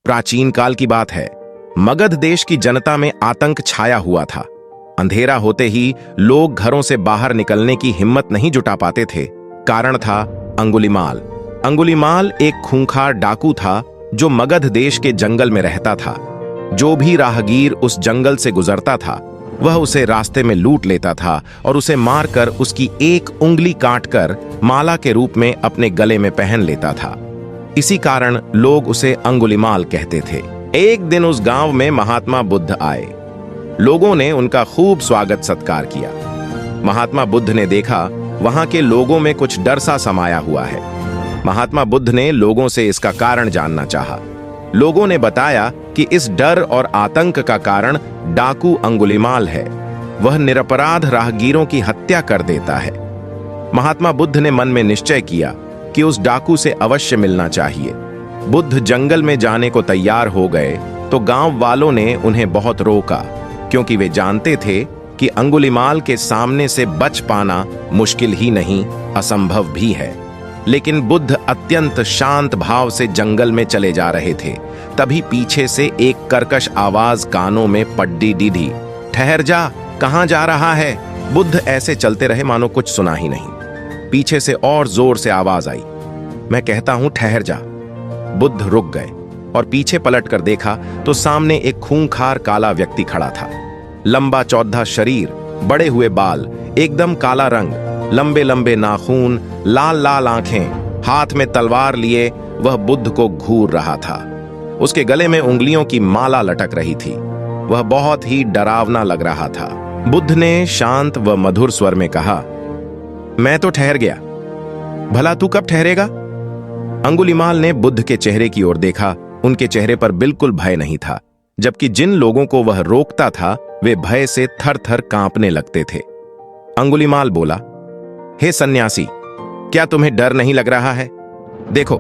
प्राचीन काल की बात है। मगध देश की जनता में आतंक छाया हुआ था। अंधेरा होते ही लोग घरों से बाहर निकलने की हिम्मत नहीं जुटा पाते थे। कारण था अंगुलीमाल। अंगुलीमाल एक खूंखार डाकू था जो मगध देश के जंगल में रहता था। जो भी राहगीर उस जंगल से गुजरता था वह उसे रास्ते में लूट लेता था और उसे मारकर उसकी एक उंगली काटकर माला के रूप में अपने गले में पहन लेता था। इसी कारण लोग उसे अंगुलीमाल कहते थे। एक दिन उस गांव में महात्मा बुद्ध आए। लोगों ने उनका खूब स्वागत सत्कार किया। महात्मा बुद्ध ने देखा वहां के लोगों में कुछ डर सा समाया हुआ है। महात्मा बुद्ध ने लोगों से इसका कारण जानना चाहा। लोगों ने बताया कि इस डर और आतंक का कारण डाकू अंगुलीमाल है। वह निरपराध राहगीरों की हत्या कर देता है। महात्मा बुद्ध ने मन में निश्चय किया कि उस डाकू से अवश्य मिलना चाहिए। बुद्ध जंगल में जाने को तैयार हो गए तो गांव वालों ने उन्हें बहुत रोका, क्योंकि वे जानते थे कि अंगुलीमाल के सामने से बच पाना मुश्किल ही नहीं, असंभव भी है। लेकिन बुद्ध अत्यंत शांत भाव से जंगल में चले जा रहे थे। तभी पीछे से एक कर्कश आवाज कानों में पड्डी दीधी। ठहर जा, कहां जा रहा है? बुद्ध ऐसे चलते रहे मानो कुछ सुना ही नहीं। पीछे से और जोर से आवाज आई, मैं कहता हूं ठहर जा। बुद्ध रुक गए और पीछे पलट कर देखा तो सामने एक खूंखार काला व्यक्ति खड़ा था। लंबा चौड़ा शरीर, बड़े हुए बाल, एकदम काला रंग, लंबे लंबे नाखून, लाल लाल आंखें, हाथ में तलवार लिए वह बुद्ध को घूर रहा था। उसके गले में उंगलियों की माला लटक रही थी। वह बहुत ही डरावना लग रहा था। बुद्ध ने शांत व मधुर स्वर में कहा, मैं तो ठहर गया, भला तू कब ठहरेगा? अंगुलीमाल ने बुद्ध के चेहरे की ओर देखा। उनके चेहरे पर बिल्कुल भय नहीं था, जबकि जिन लोगों को वह रोकता था वे भय से थर थर कांपने लगते थे। अंगुलीमाल बोला, हे सन्यासी, क्या तुम्हें डर नहीं लग रहा है? देखो,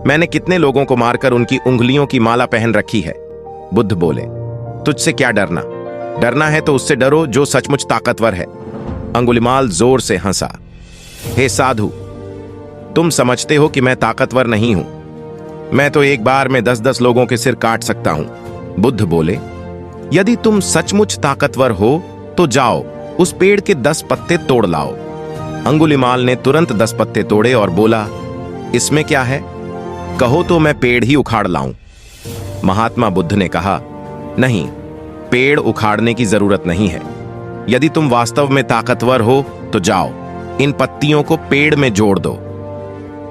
मैंने कितने लोगों को मारकर उनकी उंगलियों की माला पहन रखी है। बुद्ध बोले, तुझसे क्या डरना? डरना है तो उससे डरो जो सचमुच ताकतवर है। अंगुलीमाल जोर से हंसा। हे साधु, तुम समझते हो कि मैं ताकतवर नहीं हूं। मैं तो एक बार में 10-10 लोगों के सिर काट सकता हूं। बुद्ध बोले, यदि तुम सचमुच ताकतवर हो तो जाओ, उस पेड़ के 10 पत्ते तोड़ लाओ। अंगुलीमाल ने तुरंत 10 पत्ते तोड़े और बोला, इसमें क्या है? कहो तो मैं पेड़ ही उखाड़ लाऊं। महात्मा बुद्ध ने कहा, नहीं, पेड़ उखाड़ने की जरूरत नहीं है। यदि तुम वास्तव में ताकतवर हो तो जाओ, इन पत्तियों को पेड़ में जोड़ दो।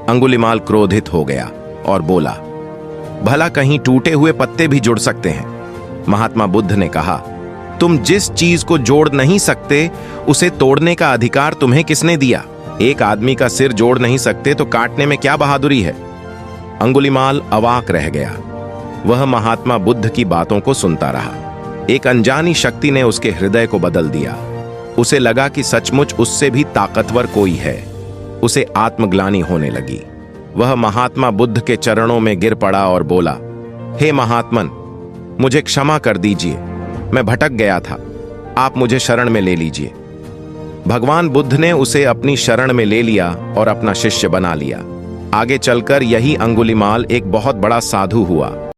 अंगुलीमाल क्रोधित हो गया और बोला, भला कहीं टूटे हुए पत्ते भी जुड़ सकते हैं? महात्मा बुद्ध ने कहा, तुम जिस चीज को जोड़ नहीं सकते उसे तोड़ने का अधिकार तुम्हें किसने दिया? एक आदमी का सिर जोड़ नहीं सकते तो काटने में क्या बहादुरी है? अंगुलीमाल अवाक रह गया। वह महात्मा बुद्ध की बातों को सुनता रहा। एक अनजानी शक्ति ने उसके हृदय को बदल दिया। उसे लगा कि सचमुच उससे भी ताकतवर कोई है। उसे आत्मग्लानि होने लगी। वह महात्मा बुद्ध के चरणों में गिर पड़ा और बोला, हे महात्मन, मुझे क्षमा कर दीजिए, मैं भटक गया था, आप मुझे शरण में ले लीजिए। भगवान बुद्ध ने उसे अपनी शरण में ले लिया और अपना शिष्य बना लिया। आगे चलकर यही अंगुलीमाल एक बहुत बड़ा साधु हुआ।